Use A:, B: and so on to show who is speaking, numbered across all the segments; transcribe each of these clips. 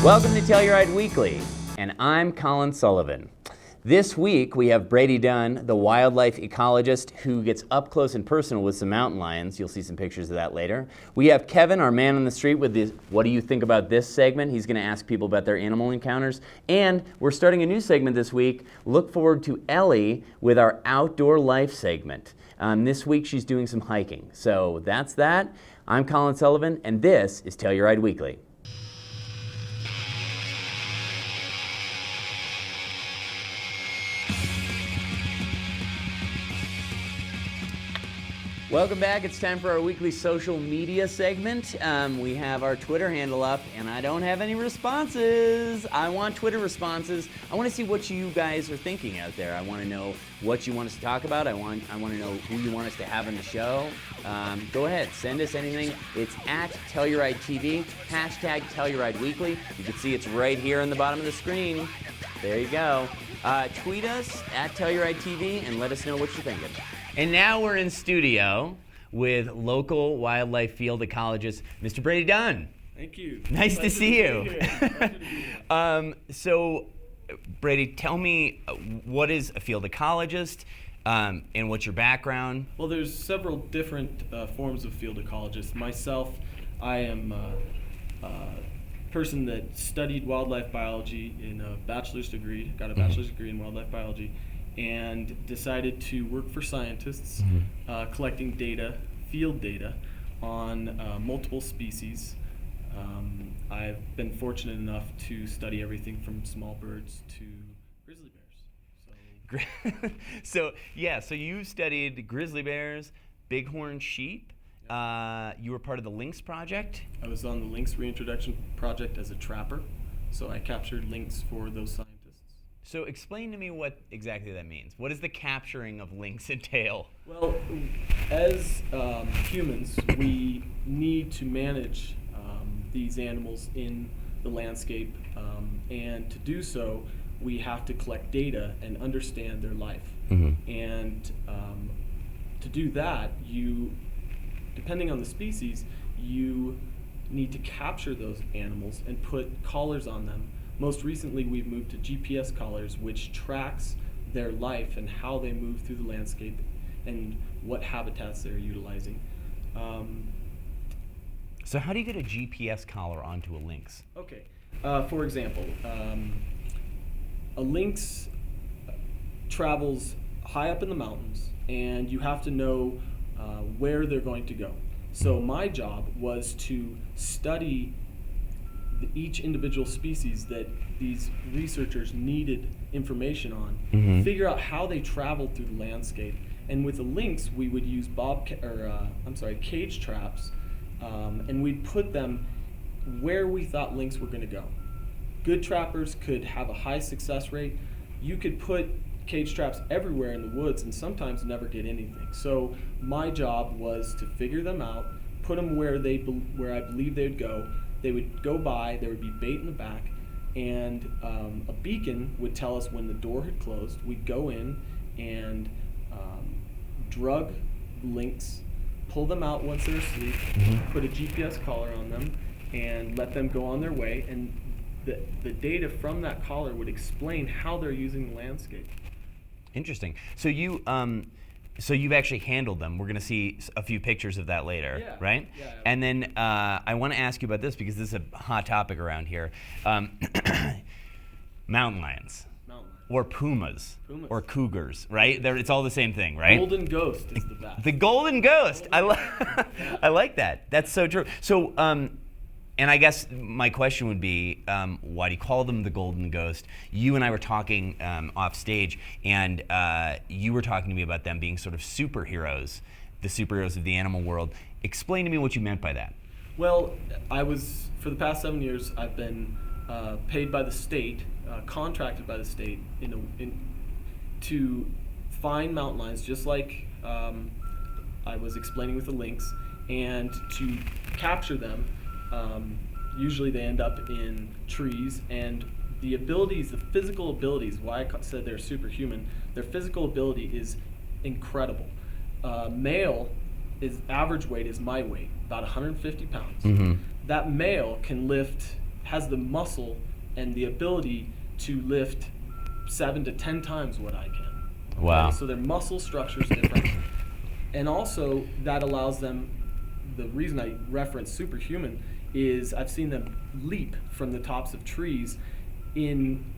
A: Welcome to Telluride Weekly, and I'm Colin Sullivan. This week we have Brady Dunn, the wildlife ecologist who gets up close and personal with some mountain lions. You'll see some pictures of that later. We have Kevin, our man on the street, with the What Do You Think About This segment. He's going to ask people about their animal encounters. And we're starting a new segment this week. Look forward to Ellie with our Outdoor Life segment. This week she's doing some hiking. So that's that. I'm Colin Sullivan, and this is Telluride Weekly. Welcome back. It's time for our weekly social media segment. We have our Twitter handle up, and I don't have any responses. I want Twitter responses. I want to see what you guys are thinking out there. I want to know what you want us to talk about. I want to know who you want us to have on the show. Go ahead, send us anything. It's at Telluride TV, hashtag Telluride Weekly. You can see it's right here on the bottom of the screen. There you go. Tweet us at Telluride TV and let us know what you're thinking. And now we're in studio with local wildlife field ecologist, Mr. Brady Dunn.
B: Thank you.
A: Nice to see you. So, Brady, tell me, what is a field ecologist and what's your background?
B: Well, there's several different forms of field ecologist. Myself, I am a person that studied wildlife biology in a bachelor's degree, got a bachelor's degree in wildlife biology, and decided to work for scientists, collecting data, field data, on multiple species. I've been fortunate enough to study everything from small birds to grizzly bears.
A: So you studied grizzly bears, bighorn sheep. You were part of the Lynx project?
B: I was on the Lynx reintroduction project as a trapper, so I captured lynx for those scientists.
A: So explain to me what exactly that means. What does the capturing of lynx entail?
B: Well, as humans, we need to manage these animals in the landscape, and to do so, we have to collect data and understand their life. And to do that, depending on the species, you need to capture those animals and put collars on them. Most recently, we've moved to GPS collars, which tracks their life and how they move through the landscape and what habitats they're utilizing.
A: So how do you get a GPS collar onto a lynx?
B: Okay. For example, a lynx travels high up in the mountains, and you have to know where they're going to go. So my job was to study each individual species that these researchers needed information on, figure out how they traveled through the landscape. And with the lynx, we would use cage traps, and we'd put them where we thought lynx were going to go. Good trappers could have a high success rate. You could put cage traps everywhere in the woods and sometimes never get anything. So my job was to figure them out, put them where I believe they'd go. They would go by, there would be bait in the back, and a beacon would tell us when the door had closed. We'd go in and drug lynx, pull them out once they're asleep, put a GPS collar on them, and let them go on their way. And the data from that collar would explain how they're using the landscape.
A: Interesting. So you've actually handled them. We're going to see a few pictures of that later, right?
B: Yeah.
A: And then I want to ask you about this because this is a hot topic around here. Mountain lions. Or pumas. Or cougars, right? It's all the same thing, right?
B: Golden ghost is the best.
A: The golden ghost. I like that. That's so true. So, and I guess my question would be, why do you call them the golden ghost? You and I were talking off stage, and you were talking to me about them being sort of superheroes, the superheroes of the animal world. Explain to me what you meant by that.
B: Well, for the past 7 years, I've been paid by the state, contracted by the state to find mountain lions, just like I was explaining with the lynx, and to capture them. Usually they end up in trees, and the physical abilities, why I said they're superhuman, their physical ability is incredible. Male, his average weight is my weight, about 150 pounds. That male can lift has the muscle and the ability to lift 7 to 10 times what I can.
A: Wow.
B: Okay? So their muscle structure is different. And also that allows them, the reason I reference superhuman is I've seen them leap from the tops of trees in,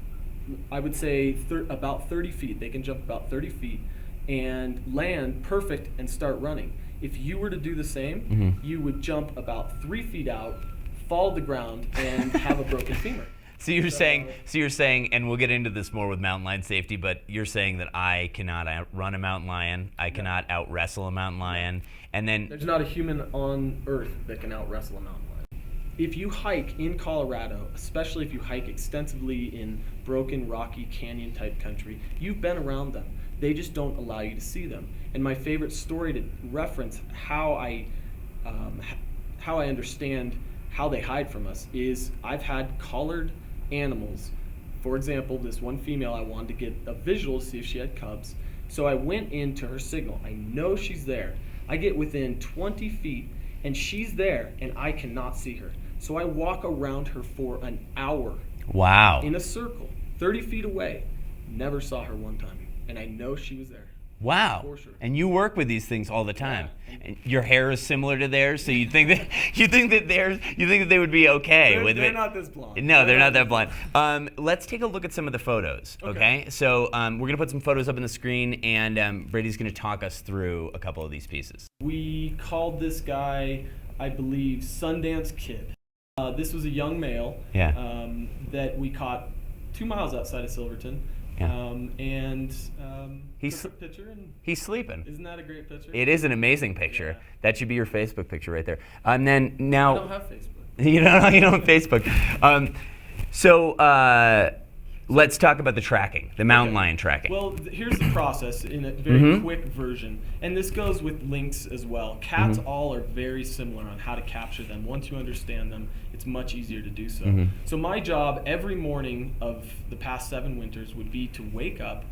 B: I would say, about 30 feet. They can jump about 30 feet and land perfect and start running. If you were to do the same, you would jump about 3 feet out, fall to the ground, and have a broken femur.
A: So you're saying, and we'll get into this more with mountain lion safety, but you're saying that I cannot outrun a mountain lion, I cannot out wrestle a mountain lion, and then
B: there's not a human on earth that can out wrestle a mountain lion. If you hike in Colorado, especially if you hike extensively in broken, rocky, canyon type country, you've been around them. They just don't allow you to see them. And my favorite story to reference how I understand how they hide from us is I've had collared animals. For example, this one female, I wanted to get a visual to see if she had cubs. So I went into her signal. I know she's there. I get within 20 feet and she's there and I cannot see her. So I walk around her for an hour.
A: Wow.
B: In a circle, 30 feet away. Never saw her one time. And I know she was there.
A: Wow.
B: For sure.
A: And you work with these things all the time.
B: Yeah.
A: And your hair is similar to theirs, so you think that they would be okay with it.
B: They're not this blonde.
A: No, they're not that blonde. Let's take a look at some of the photos, okay? So we're going to put some photos up on the screen, and Brady's going to talk us through a couple of these pieces.
B: We called this guy, I believe, Sundance Kid. This was a young male that we caught 2 miles outside of Silverton.
A: Yeah.
B: Took a picture, and
A: he's sleeping.
B: Isn't that a great picture?
A: It is an amazing picture.
B: Yeah.
A: That should be your Facebook picture right there. And then now
B: I don't have Facebook.
A: you don't have Facebook. Let's talk about the tracking, the mountain lion tracking.
B: Well, here's the process in a very quick version, and this goes with lynx as well. Cats all are very similar on how to capture them. Once you understand them, it's much easier to do so. So my job every morning of the past 7 winters would be to wake up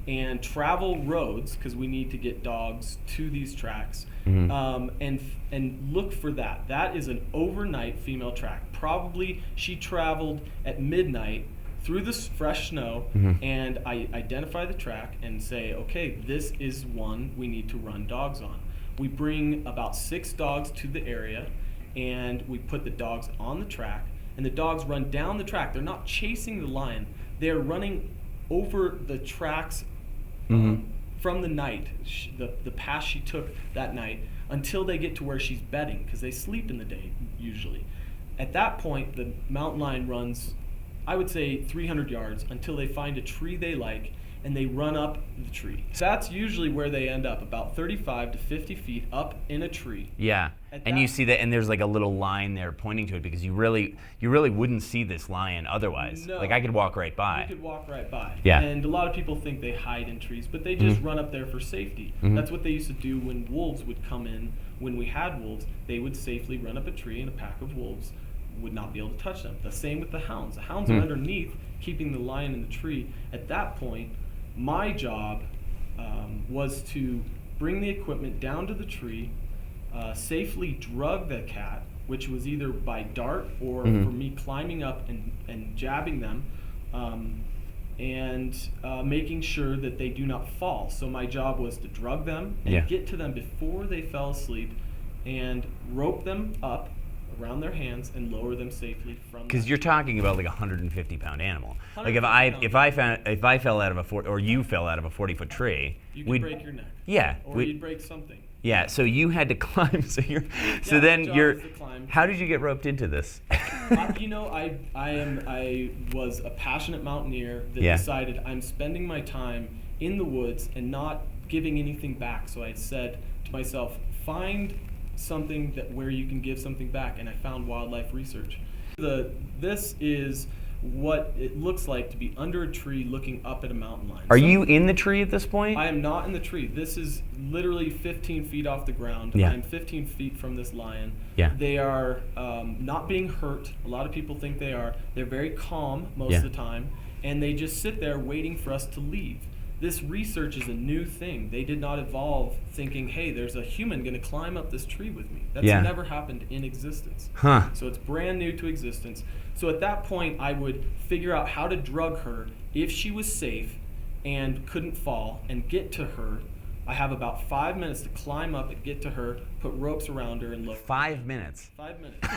B: and travel roads, because we need to get dogs to these tracks, and look for that. That is an overnight female track. Probably she traveled at midnight through this fresh snow, and I identify the track and say, okay, this is one we need to run dogs on. We bring about 6 dogs to the area, and we put the dogs on the track, and the dogs run down the track. They're not chasing the lion. They're running over the tracks from the night, the path she took that night, until they get to where she's bedding, because they sleep in the day usually. At that point, the mountain lion runs, I would say, 300 yards until they find a tree they like, and they run up the tree. So that's usually where they end up, about 35 to 50 feet up in a tree.
A: Yeah, and you see that, and there's like a little line there pointing to it, because you really wouldn't see this lion otherwise.
B: No.
A: Like I could walk right by.
B: You could walk right by.
A: Yeah.
B: And a lot of people think they hide in trees, but they just run up there for safety. That's what they used to do when wolves would come in. When we had wolves, they would safely run up a tree, and a pack of wolves would not be able to touch them. The same with the hounds. The hounds are underneath, keeping the lion in the tree. At that point, my job was to bring the equipment down to the tree, safely drug the cat, which was either by dart or for me climbing up and jabbing them, and making sure that they do not fall. So my job was to drug them and get to them before they fell asleep, and rope them up around their hands and lower them safely from.
A: Because you're talking about like a 150-pound animal. Like if I fell out of a or you fell out of a 40-foot tree,
B: you could break your neck.
A: Yeah.
B: Or you'd break something.
A: Yeah. So you had to climb. How did you get roped into this?
B: I was a passionate mountaineer that decided I'm spending my time in the woods and not giving anything back. So I said to myself, find something where you can give something back, and I found wildlife research. This is what it looks like to be under a tree looking up at a mountain lion.
A: Are you in the tree at this point?
B: I am not in the tree. This is literally 15 feet off the ground.
A: Yeah.
B: I'm 15 feet from this lion.
A: Yeah.
B: They are not being hurt. A lot of people think they are. They're very calm most of the time, and they just sit there waiting for us to leave. This research is a new thing. They did not evolve thinking, hey, there's a human going to climb up this tree with me. That's never happened in existence.
A: Huh.
B: So it's brand new to existence. So at that point, I would figure out how to drug her if she was safe and couldn't fall, and get to her. I have about 5 minutes to climb up and get to her, put ropes around her, and lower.
A: 5 minutes.
B: 5 minutes.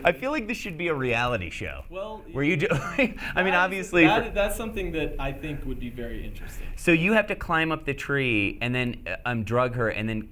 A: I feel like this should be a reality show.
B: Well,
A: where you do. I mean, obviously.
B: That's something that I think would be very interesting.
A: So you have to climb up the tree and then drug her, and then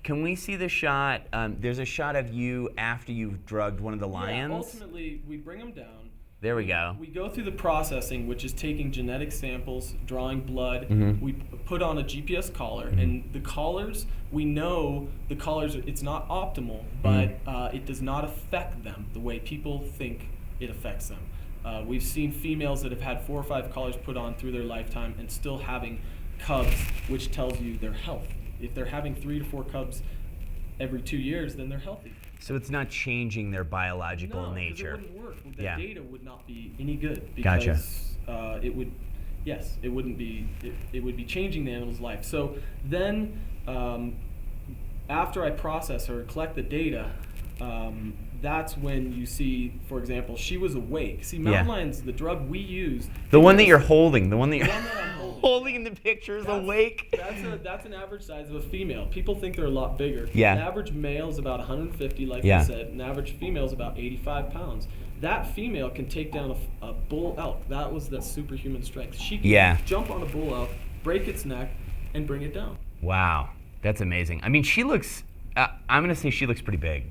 A: can we see the shot? There's a shot of you after you've drugged one of the lions.
B: Yeah, ultimately, we bring them down.
A: There we go.
B: We go through the processing, which is taking genetic samples, drawing blood.
A: Mm-hmm.
B: We put on a GPS collar, and the collars, we know the collars, it's not optimal, but it does not affect them the way people think it affects them. We've seen females that have had 4 or 5 collars put on through their lifetime and still having cubs, which tells you their health. If they're having 3 to 4 cubs every 2 years, then they're healthy.
A: So it's not changing their biological
B: No,
A: nature.
B: it wouldn't work. The
A: Yeah.
B: data would not be any good
A: Gotcha.
B: because it would, yes, it wouldn't be. It would be changing the animal's life. So then, after I process her, collect the data, that's when you see, for example, she was awake. See, mountain lions, the drug we use.
A: The one that you're holding, the one that you're
B: I'm holding.
A: holding in the picture is awake.
B: That's an average size of a female. People think they're a lot bigger.
A: Yeah.
B: An average male is about 150, like
A: Yeah.
B: I said. An average female is about 85 pounds. That female can take down a bull elk. That was the superhuman strength. She can jump on a bull elk, break its neck, and bring it down.
A: Wow, that's amazing. I mean, she looks. I'm gonna say she looks pretty big.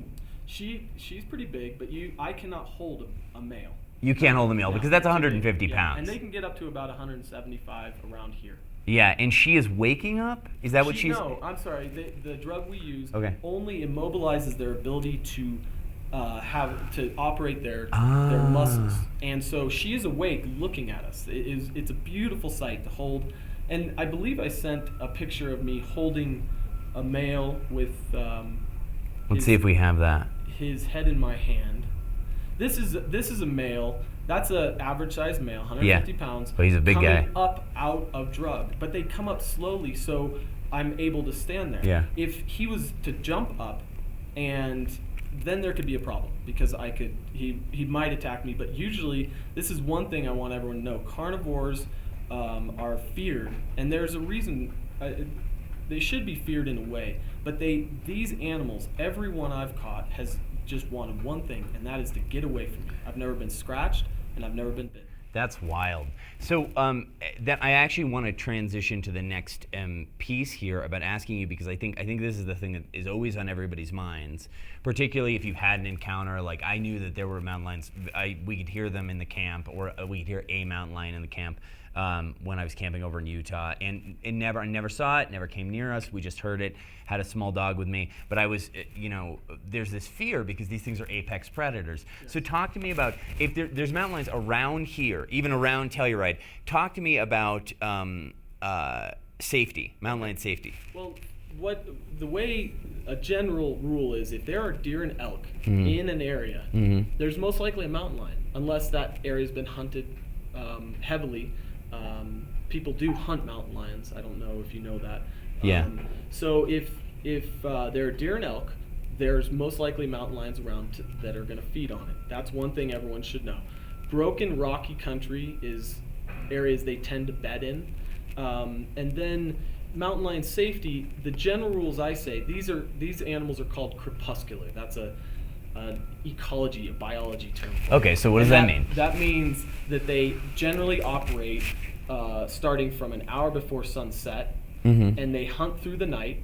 B: She's pretty big, but I cannot hold a male.
A: You can't hold a male because that's
B: too
A: 150
B: big.
A: pounds.
B: And they can get up to about 175 around here.
A: Yeah, and she is waking up? Is that what she's...
B: No, I'm sorry. The drug we use
A: Okay.
B: only immobilizes their ability to operate their muscles. And so she is awake looking at us. It's a beautiful sight to hold. And I believe I sent a picture of me holding a male with
A: Let's see if we have that.
B: his head in my hand. This is a male. That's an average sized male, 150 pounds.
A: But he's a big guy.
B: Coming up out of drug, but they come up slowly, so I'm able to stand there.
A: Yeah.
B: If he was to jump up, and then there could be a problem because he might attack me. But usually, this is one thing I want everyone to know: carnivores are feared, and there's a reason. They should be feared in a way, but these animals, every one I've caught has just wanted one thing, and that is to get away from me. I've never been scratched, and I've never been bitten.
A: That's wild. So that I actually want to transition to the next piece here about asking you, because I think this is the thing that is always on everybody's minds, particularly if you've had an encounter. Like, I knew that there were mountain lions. We could hear them in the camp, or we could hear a mountain lion in the camp when I was camping over in Utah, and I never saw it, never came near us. We just heard it. Had a small dog with me, but I was, there's this fear because these things are apex predators. Yeah. So talk to me about, if there's mountain lions around here, even around Telluride. Talk to me about safety, mountain lion safety.
B: Well, the way a general rule is, if there are deer and elk in an area, there's most likely a mountain lion, unless that area's been hunted heavily. People do hunt mountain lions. I don't know if you know that.
A: Yeah.
B: So if there are deer and elk, there's most likely mountain lions around that are going to feed on it. That's one thing everyone should know. Broken, rocky country is areas they tend to bed in. And then mountain lion safety, the general rules I say, these animals are called crepuscular. That's an ecology, a biology term.
A: Okay, so what does that mean?
B: That means that they generally operate starting from an hour before sunset, and they hunt through the night,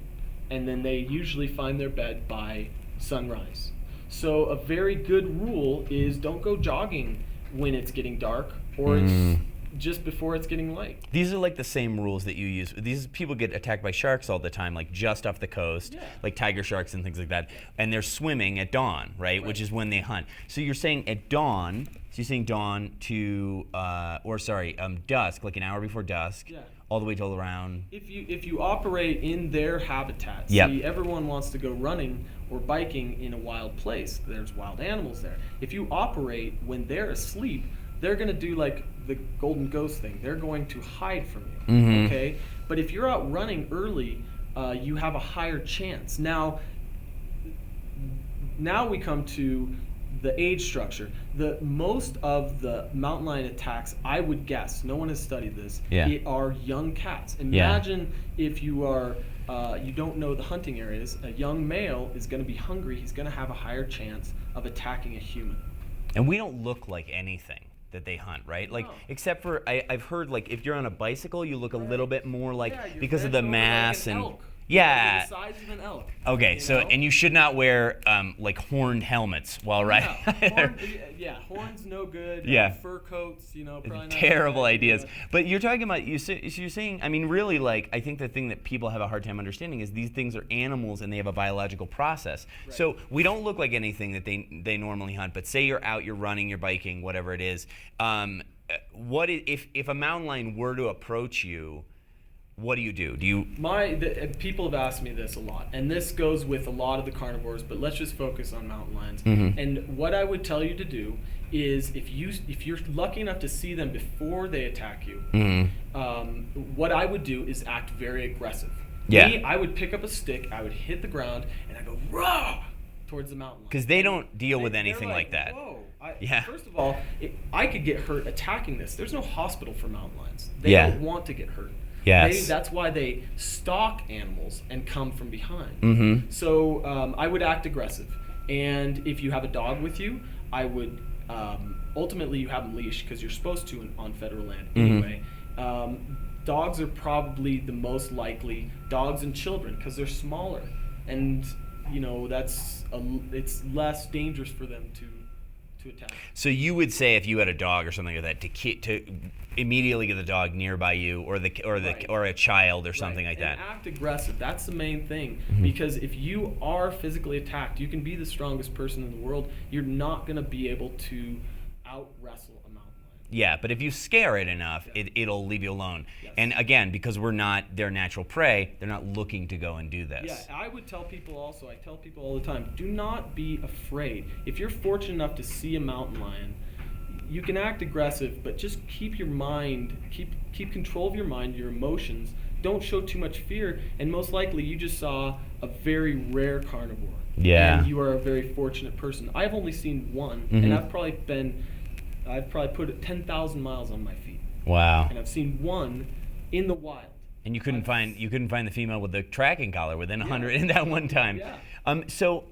B: and then they usually find their bed by sunrise. So a very good rule is don't go jogging when it's getting dark, or it's just before it's getting light.
A: These are like the same rules that you use. These people get attacked by sharks all the time, like just off the coast, like tiger sharks and things like that. And they're swimming at dawn, right? Which is when they hunt. So you're saying at dawn, to, dusk, like an hour before dusk, all the way till around.
B: If you operate in their habitat, see, everyone wants to go running or biking in a wild place. There's wild animals there. If you operate when they're asleep, they're going to do like the golden ghost thing. They're going to hide from you, okay? But if you're out running early, you have a higher chance. Now we come to the age structure. The most of the mountain lion attacks, I would guess, no one has studied this, it are young cats. Imagine if you are you don't know the hunting areas, a young male is going to be hungry, he's going to have a higher chance of attacking a human.
A: And we don't look like anything that they hunt, right? Like, except for, I've heard, like, if you're on a bicycle, you look a little bit more like, because of the mass
B: like an
A: and...
B: elk.
A: Yeah.
B: The size of an elk.
A: Okay, so, and you should not wear, like, horned helmets while riding.
B: Horns no good.
A: Yeah.
B: Fur coats, probably not
A: terrible ideas.
B: idea.
A: But you're talking about, you're saying, I mean, really, like, I think the thing that people have a hard time understanding is these things are animals and they have a biological process. Right. So we don't look like anything that they normally hunt, but say you're out, you're running, you're biking, whatever it is. If a mountain lion were to approach you, what do you do?
B: People have asked me this a lot, and this goes with a lot of the carnivores, but let's just focus on mountain lions. And what I would tell you to do is, if you're lucky enough to see them before they attack you, what I would do is act very aggressive. I would pick up a stick, I would hit the ground, and I go raw towards the mountain lion.
A: Because they don't deal with anything like that.
B: Whoa. First of all, I could get hurt attacking this. There's no hospital for mountain lions. They don't want to get hurt.
A: Yes.
B: That's why they stalk animals and come from behind. So I would act aggressive. And if you have a dog with you, I would, ultimately you have them leashed because you're supposed to on federal land anyway. Dogs are probably the most likely, dogs and children, because they're smaller. And, it's less dangerous for them to attack.
A: So you would say, if you had a dog or something like that, to immediately get the dog nearby you, or a child or something like that.
B: And act aggressive. That's the main thing. Because if you are physically attacked, you can be the strongest person in the world. You're not going to be able to out wrestle a mountain lion.
A: Yeah, but if you scare it enough, it'll leave you alone.
B: Yes.
A: And again, because we're not their natural prey, they're not looking to go and do this.
B: Yeah, I would tell people also, I tell people all the time, do not be afraid. If you're fortunate enough to see a mountain lion, you can act aggressive, but just keep your mind, keep control of your mind, your emotions. Don't show too much fear, and most likely you just saw a very rare carnivore.
A: Yeah.
B: And you are a very fortunate person. I've only seen one, and I've probably put 10,000 miles on my feet.
A: Wow.
B: And I've seen one in the wild.
A: And you couldn't find the female with the tracking collar within 100 in that one time.
B: Yeah.
A: So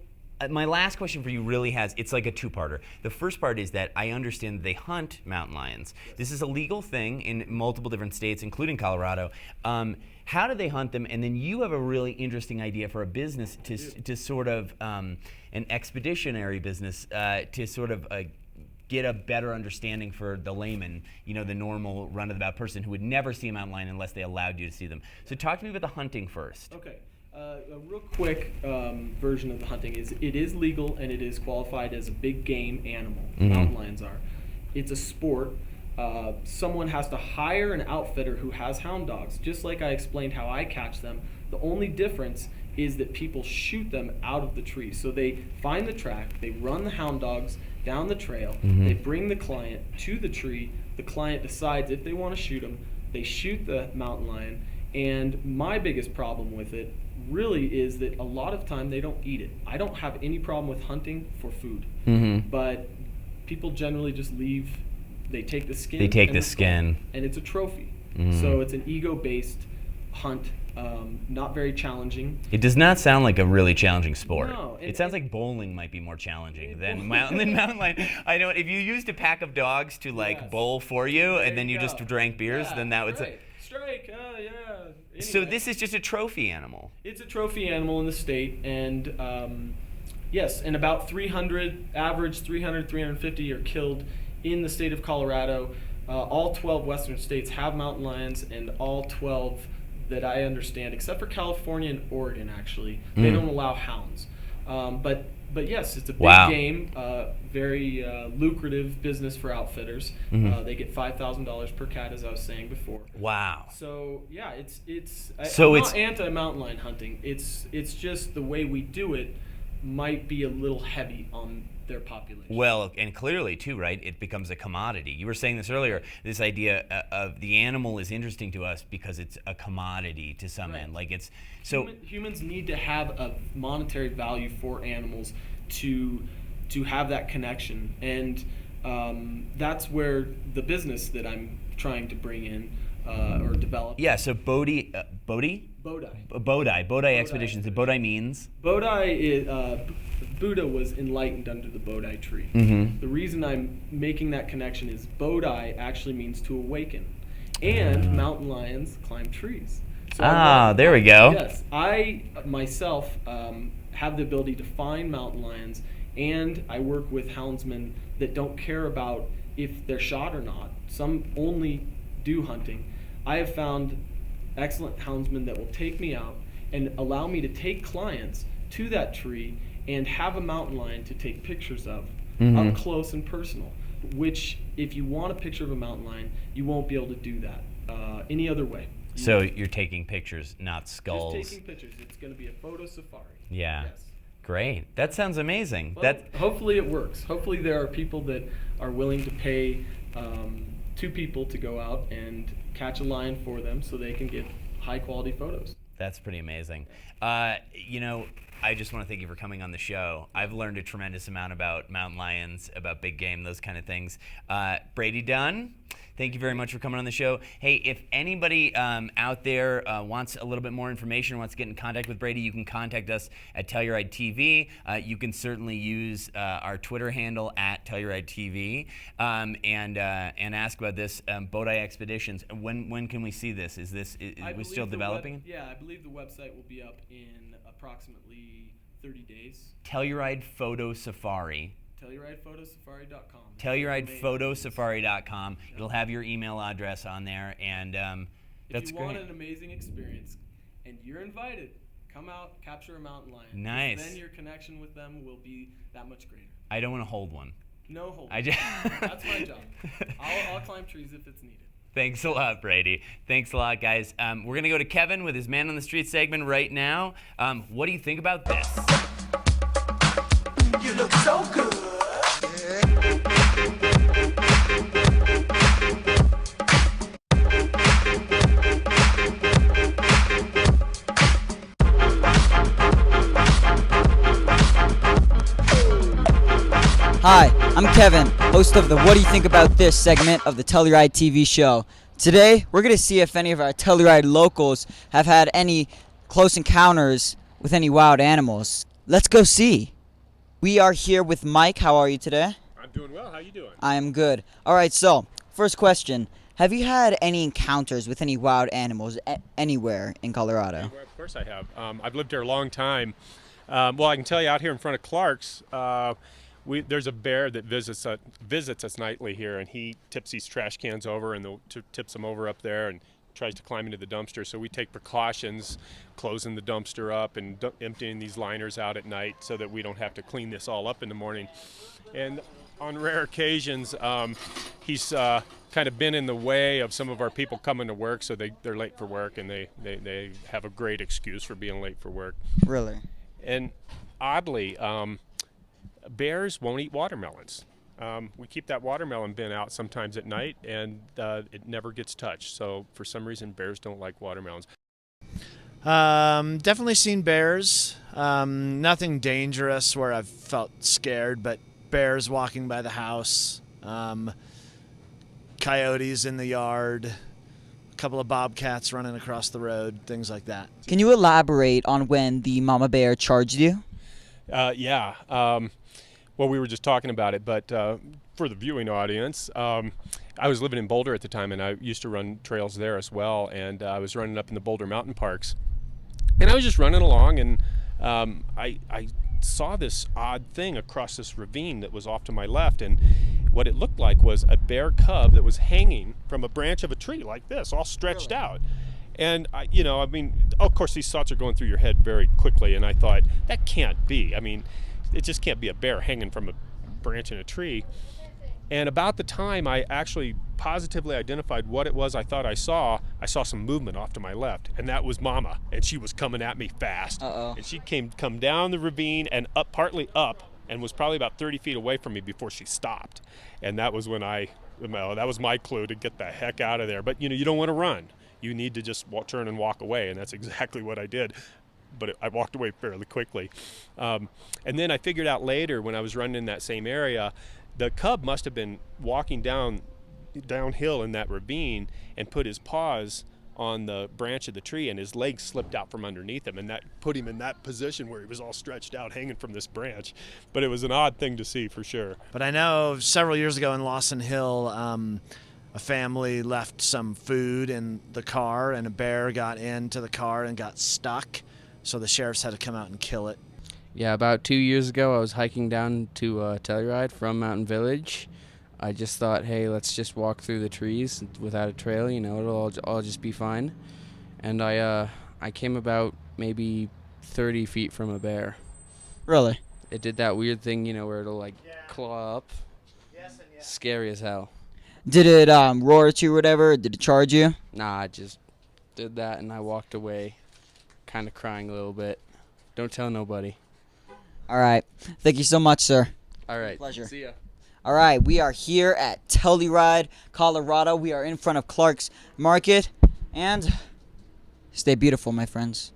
A: my last question for you really it's like a two-parter. The first part is that I understand that they hunt mountain lions. Yes. This is a legal thing in multiple different states, including Colorado. How do they hunt them? And then you have a really interesting idea for a business to sort of an expeditionary business to sort of get a better understanding for the layman, the normal run-of-the-mill person who would never see a mountain lion unless they allowed you to see them. So talk to me about the hunting first.
B: Okay. A real quick version of the hunting is, it is legal and it is qualified as a big game animal. Mountain lions are. It's a sport. Someone has to hire an outfitter who has hound dogs, just like I explained how I catch them. The only difference is that people shoot them out of the tree. So they find the track, they run the hound dogs down the trail, they bring the client to the tree, the client decides if they want to shoot them, they shoot the mountain lion, and my biggest problem with it really is that a lot of time they don't eat it. I don't have any problem with hunting for food, but people generally just leave, they take the skin.
A: They take the skin.
B: And it's a trophy. So it's an ego-based hunt. Not very challenging.
A: It does not sound like a really challenging sport.
B: No,
A: it sounds like bowling might be more challenging than mountain lion. I know if you used a pack of dogs to bowl for you, and then you just drank beers, then that would.
B: Right. Strike. Yeah. Anyway.
A: So this is just a trophy animal.
B: It's a trophy animal in the state, and yes, and about 350 are killed in the state of Colorado. All 12 western states have mountain lions, and all 12 that I understand, except for California and Oregon, actually, they don't allow hounds. But yes, it's a big game, very lucrative business for outfitters. They get $5,000 per cat, as I was saying before.
A: Wow.
B: So yeah, I'm not anti-mountain lion hunting. It's just the way we do it might be a little heavy on their population.
A: Well, and clearly too, right? It becomes a commodity. You were saying this earlier. This idea of the animal is interesting to us because it's a commodity to some end. Like it's so
B: humans need to have a monetary value for animals to to have that connection. And that's where the business that I'm trying to bring in or develop.
A: Yeah, so Bodhi? Bodhi Expeditions. The Bodhi means?
B: Bodhi is, Buddha was enlightened under the Bodhi tree.
A: Mm-hmm.
B: The reason I'm making that connection is Bodhi actually means to awaken. And mountain lions climb trees. So
A: there we go.
B: Yes, I myself have the ability to find mountain lions, and I work with houndsmen that don't care about if they're shot or not. Some only do hunting. I have found excellent houndsmen that will take me out and allow me to take clients to that tree and have a mountain lion to take pictures of up close and personal, which if you want a picture of a mountain lion, you won't be able to do that any other way.
A: So you're taking pictures, not skulls.
B: Just taking pictures. It's going to be a photo safari.
A: Yeah.
B: Yes.
A: Great. That sounds amazing.
B: Well, hopefully it works. Hopefully there are people that are willing to pay 2 people to go out and catch a lion for them so they can get high quality photos.
A: That's pretty amazing. I just want to thank you for coming on the show. I've learned a tremendous amount about mountain lions, about big game, those kind of things. Brady Dunn, thank you very much for coming on the show. Hey, if anybody out there wants a little bit more information, wants to get in contact with Brady, you can contact us at Telluride TV. You can certainly use our Twitter handle at Telluride TV and ask about this Bodhi Expeditions. When can we see this? Is we still developing?
B: I believe the website will be up in approximately 30 days.
A: Telluride Photo Safari.
B: TelluridePhotoSafari.com.
A: TelluridePhotoSafari.com. Yep. It'll have your email address on there, and that's great.
B: If you want an amazing experience, and you're invited, come out, capture a mountain lion.
A: Nice.
B: Then your connection with them will be that much greater.
A: I don't want to hold one.
B: No hold.
A: That's
B: my job. I'll climb trees if it's needed.
A: Thanks a lot, Brady. Thanks a lot, guys. We're going to go to Kevin with his Man on the Street segment right now. What do you think about this?
C: You look so good.
D: Hi, I'm Kevin, host of the What Do You Think About This segment of the Telluride TV show. Today, we're going to see if any of our Telluride locals have had any close encounters with any wild animals. Let's go see. We are here with Mike. How are you today?
E: I'm doing well. How you doing?
D: I am good. All right, so, first question. Have you had any encounters with any wild animals anywhere in Colorado?
E: Well, of course I have. I've lived here a long time. Well, I can tell you out here in front of Clark's, there's a bear that visits us nightly here, and he tips these trash cans over and tips them over up there and tries to climb into the dumpster. So we take precautions, closing the dumpster up and emptying these liners out at night so that we don't have to clean this all up in the morning. And on rare occasions, he's kind of been in the way of some of our people coming to work, so they're late for work, and they have a great excuse for being late for work.
D: Really?
E: And oddly, bears won't eat watermelons. We keep that watermelon bin out sometimes at night, and it never gets touched. So for some reason, bears don't like watermelons.
F: Definitely seen bears. Nothing dangerous where I've felt scared, but bears walking by the house, coyotes in the yard, a couple of bobcats running across the road, things like that.
D: Can you elaborate on when the mama bear charged you?
E: Yeah. Well, we were just talking about it, but for the viewing audience, I was living in Boulder at the time, and I used to run trails there as well, and I was running up in the Boulder Mountain Parks. And I was just running along, and I saw this odd thing across this ravine that was off to my left, and what it looked like was a bear cub that was hanging from a branch of a tree like this, all stretched out. And, of course, these thoughts are going through your head very quickly, and I thought, that can't be. I mean, it just can't be a bear hanging from a branch in a tree. And about the time I actually positively identified what it was I thought I saw some movement off to my left, and that was Mama, and she was coming at me fast.
D: Uh-oh.
E: And she come down the ravine and partly up, and was probably about 30 feet away from me before she stopped. And that was when that was my clue to get the heck out of there. But you don't want to run. You need to just turn and walk away, and that's exactly what I did. but I walked away fairly quickly. And then I figured out later when I was running in that same area, the cub must have been walking downhill in that ravine and put his paws on the branch of the tree, and his legs slipped out from underneath him, and that put him in that position where he was all stretched out hanging from this branch. But it was an odd thing to see for sure.
F: But I know several years ago in Lawson Hill, a family left some food in the car, and a bear got into the car and got stuck, so the sheriffs had to come out and kill it.
C: Yeah, about 2 years ago, I was hiking down to Telluride from Mountain Village. I just thought, hey, let's just walk through the trees without a trail, it'll all just be fine. And I came about maybe 30 feet from a bear.
D: Really?
C: It did that weird thing, where it'll claw up.
F: Yes and yes.
C: Scary as hell.
D: Did it roar at you or whatever? Did it charge you?
C: Nah, I just did that and I walked away, kind of crying a little bit. Don't tell nobody.
D: All right. Thank you so much, sir.
C: All right.
D: Pleasure.
C: See ya.
D: All right, we are here at Telluride, Colorado. We are in front of Clark's Market, and stay beautiful, my friends.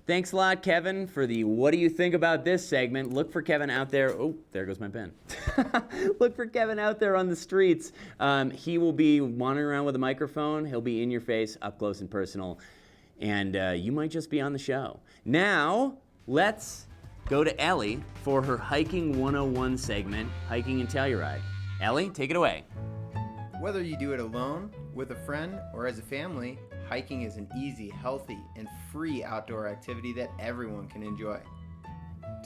A: Thanks a lot, Kevin, for the What Do You Think About This segment. Look for Kevin out there. Oh, there goes my pen. Look for Kevin out there on the streets. He will be wandering around with a microphone. He'll be in your face, up close and personal, and you might just be on the show. Now, let's go to Ellie for her Hiking 101 segment, Hiking in Telluride. Ellie, take it away.
G: Whether you do it alone, with a friend, or as a family, hiking is an easy, healthy, and free outdoor activity that everyone can enjoy.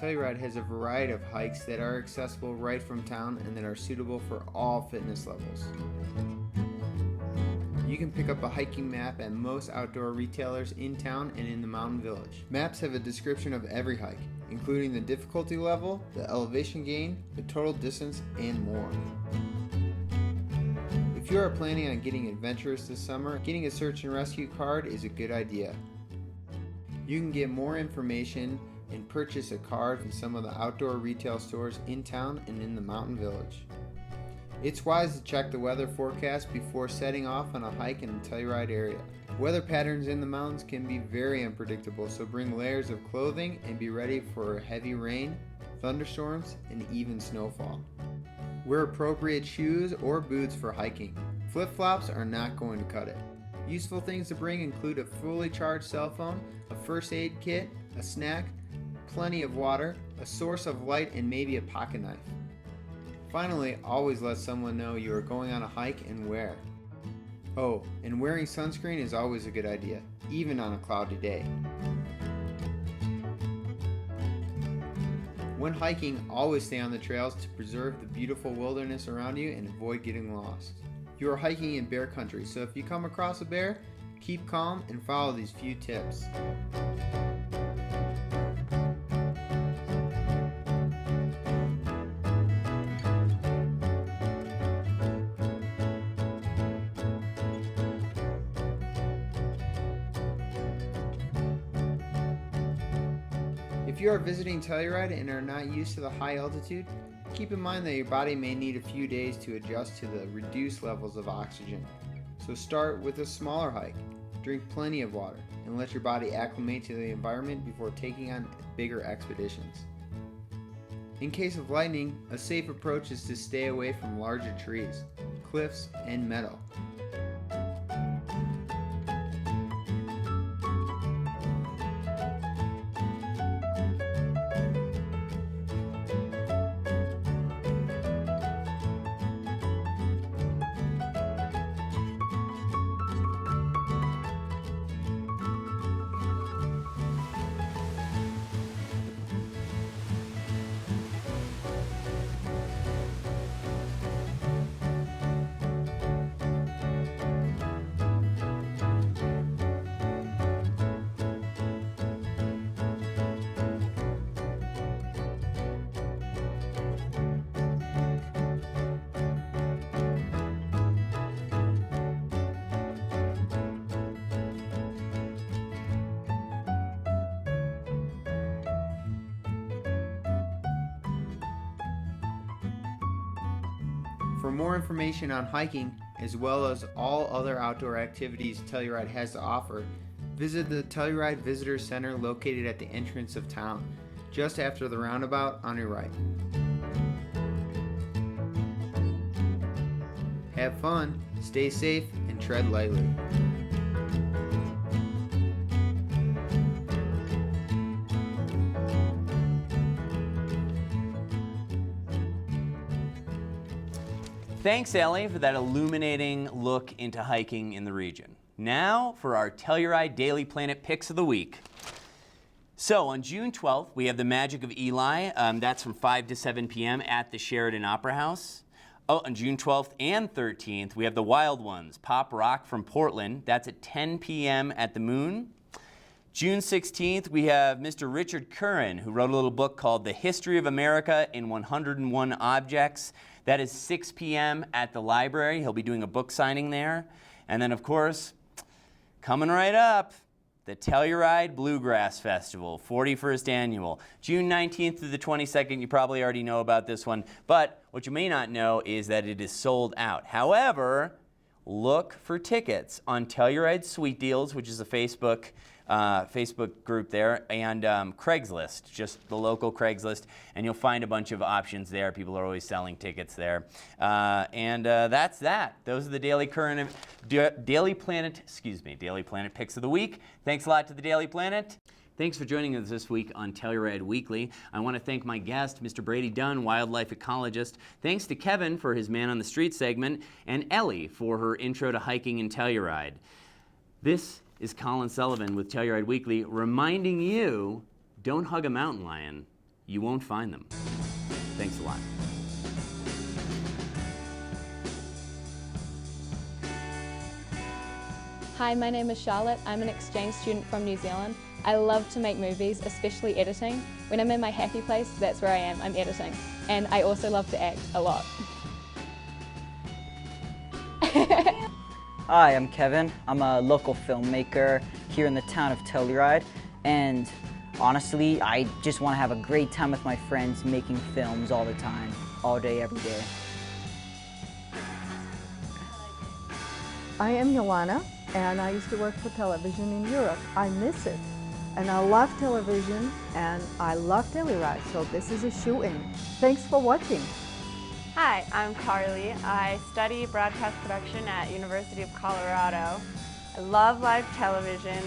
G: Telluride has a variety of hikes that are accessible right from town and that are suitable for all fitness levels. You can pick up a hiking map at most outdoor retailers in town and in the mountain village. Maps have a description of every hike, including the difficulty level, the elevation gain, the total distance, and more. If you are planning on getting adventurous this summer, getting a search and rescue card is a good idea. You can get more information and purchase a card from some of the outdoor retail stores in town and in the mountain village. It's wise to check the weather forecast before setting off on a hike in the Telluride area. Weather patterns in the mountains can be very unpredictable, so bring layers of clothing and be ready for heavy rain, thunderstorms, and even snowfall. Wear appropriate shoes or boots for hiking. Flip-flops are not going to cut it. Useful things to bring include a fully charged cell phone, a first aid kit, a snack, plenty of water, a source of light, and maybe a pocket knife. Finally, always let someone know you are going on a hike and where. Oh, and wearing sunscreen is always a good idea, even on a cloudy day. When hiking, always stay on the trails to preserve the beautiful wilderness around you and avoid getting lost. You are hiking in bear country, so if you come across a bear, keep calm and follow these few tips. If you are visiting Telluride and are not used to the high altitude, keep in mind that your body may need a few days to adjust to the reduced levels of oxygen. So start with a smaller hike, drink plenty of water, and let your body acclimate to the environment before taking on bigger expeditions. In case of lightning, a safe approach is to stay away from larger trees, cliffs, and meadow. For more information on hiking as well as all other outdoor activities Telluride has to offer, visit the Telluride Visitor Center located at the entrance of town, just after the roundabout on your right. Have fun, stay safe, and tread lightly.
A: Thanks, Ellie, for that illuminating look into hiking in the region. Now for our Telluride Daily Planet Picks of the Week. So on June 12th, we have The Magic of Eli. That's from 5 to 7 p.m. at the Sheridan Opera House. Oh, on June 12th and 13th, we have The Wild Ones, Pop Rock from Portland. That's at 10 p.m. at the Moon. June 16th, we have Mr. Richard Curran, who wrote a little book called The History of America in 101 Objects. That is 6 p.m. at the library. He'll be doing a book signing there. And then, of course, coming right up, the Telluride Bluegrass Festival, 41st annual. June 19th through the 22nd, you probably already know about this one, but what you may not know is that it is sold out. However, look for tickets on Telluride Sweet Deals, which is a Facebook group there, and Craigslist, just the local Craigslist, and you'll find a bunch of options there. People are always selling tickets there. That's that. Those are the Daily Planet Picks of the Week. Thanks a lot to the Daily Planet. Thanks for joining us this week on Telluride Weekly. I want to thank my guest, Mr. Brady Dunn, wildlife ecologist. Thanks to Kevin for his Man on the Street segment, and Ellie for her intro to hiking in Telluride. This is Colin Sullivan with Telluride Weekly, reminding you, don't hug a mountain lion. You won't find them. Thanks a lot.
H: Hi, my name is Charlotte. I'm an exchange student from New Zealand. I love to make movies, especially editing. When I'm in my happy place, that's where I am. I'm editing. And I also love to act a lot.
D: Hi, I'm Kevin. I'm a local filmmaker here in the town of Telluride, and honestly, I just want to have a great time with my friends making films all the time, all day, every day.
I: I am Yolana, and I used to work for television in Europe. I miss it, and I love television, and I love Telluride, so this is a shoe-in. Thanks for watching.
J: Hi, I'm Carly. I study broadcast production at University of Colorado. I love live television,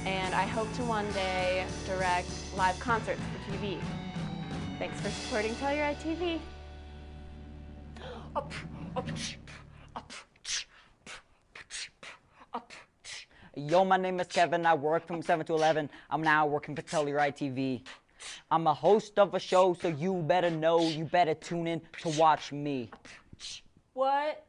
J: and I hope to one day direct live concerts for TV. Thanks for supporting Telluride TV.
D: Yo, my name is Kevin. I work from 7 to 11. I'm now working for Telluride TV. I'm a host of a show, so you better know, you better tune in to watch me.
J: What?